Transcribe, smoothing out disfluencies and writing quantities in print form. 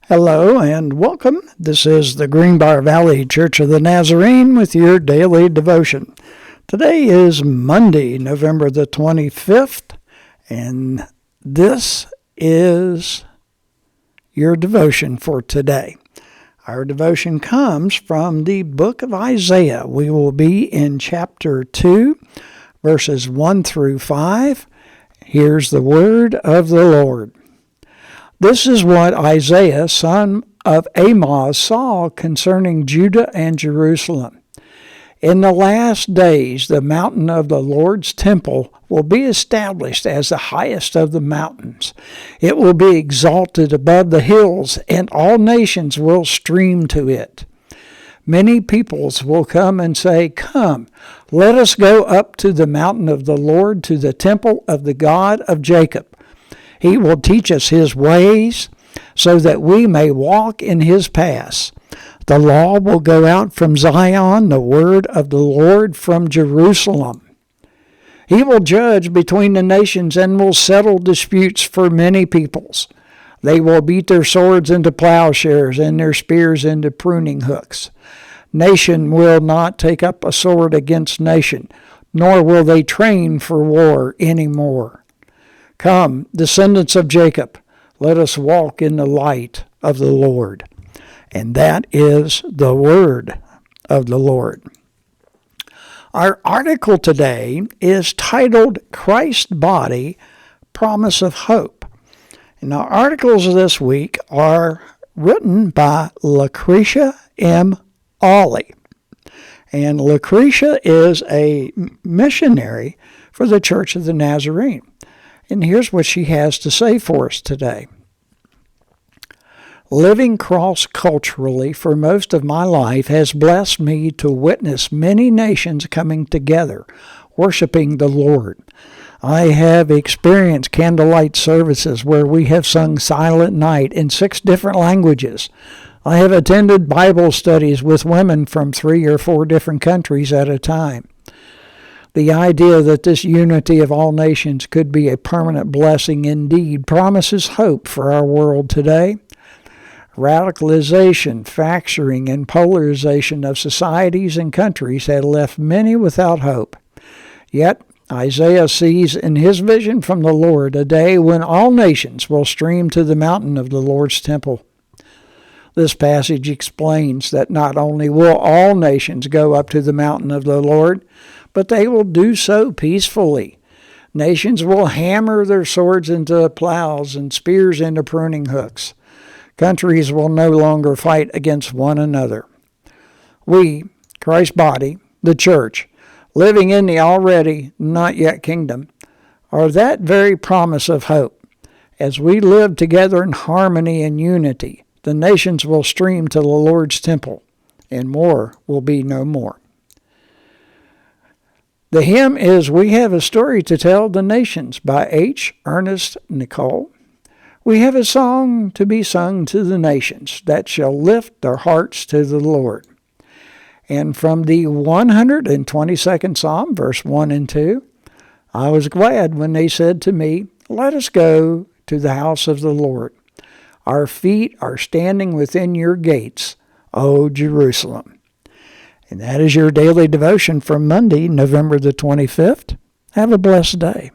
Hello and welcome. This is the Greenbrier Valley Church of the Nazarene with your daily devotion. Today is Monday, November the 25th, and this is your devotion for today. Our devotion comes from the book of Isaiah. We will be in chapter 2, verses 1 through 5. Here's the word of the Lord. This is what Isaiah, son of Amoz, saw concerning Judah and Jerusalem. In the last days, the mountain of the Lord's temple will be established as the highest of the mountains. It will be exalted above the hills, and all nations will stream to it. Many peoples will come and say, "Come, let us go up to the mountain of the Lord, to the temple of the God of Jacob. He will teach us his ways so that we may walk in his paths. The law will go out from Zion, the word of the Lord from Jerusalem. He will judge between the nations and will settle disputes for many peoples. They will beat their swords into plowshares and their spears into pruning hooks. Nation will not take up a sword against nation, nor will they train for war any more. Come, descendants of Jacob, let us walk in the light of the Lord." And that is the word of the Lord. Our article today is titled Christ's Body, Promise of Hope. And our articles this week are written by Lucretia M. Awley. And Lucretia is a missionary for the Church of the Nazarene. And here's what she has to say for us today. Living cross-culturally for most of my life has blessed me to witness many nations coming together, worshiping the Lord. I have experienced candlelight services where we have sung Silent Night in 6 different languages. I have attended Bible studies with women from 3 or 4 different countries at a time. The idea that this unity of all nations could be a permanent blessing indeed promises hope for our world today. Radicalization, fracturing, and polarization of societies and countries had left many without hope. Yet, Isaiah sees in his vision from the Lord a day when all nations will stream to the mountain of the Lord's temple. This passage explains that not only will all nations go up to the mountain of the Lord, but they will do so peacefully. Nations will hammer their swords into plows and spears into pruning hooks. Countries will no longer fight against one another. We, Christ's body, the church, living in the already not yet kingdom, are that very promise of hope. As we live together in harmony and unity, the nations will stream to the Lord's temple, and war will be no more. The hymn is "We Have a Story to Tell the Nations" by H. Ernest Nicole. We have a song to be sung to the nations that shall lift their hearts to the Lord. And from the 122nd Psalm, verse 1 and 2, I was glad when they said to me, "Let us go to the house of the Lord. Our feet are standing within your gates, O Jerusalem." And that is your daily devotion for Monday, November the 25th. Have a blessed day.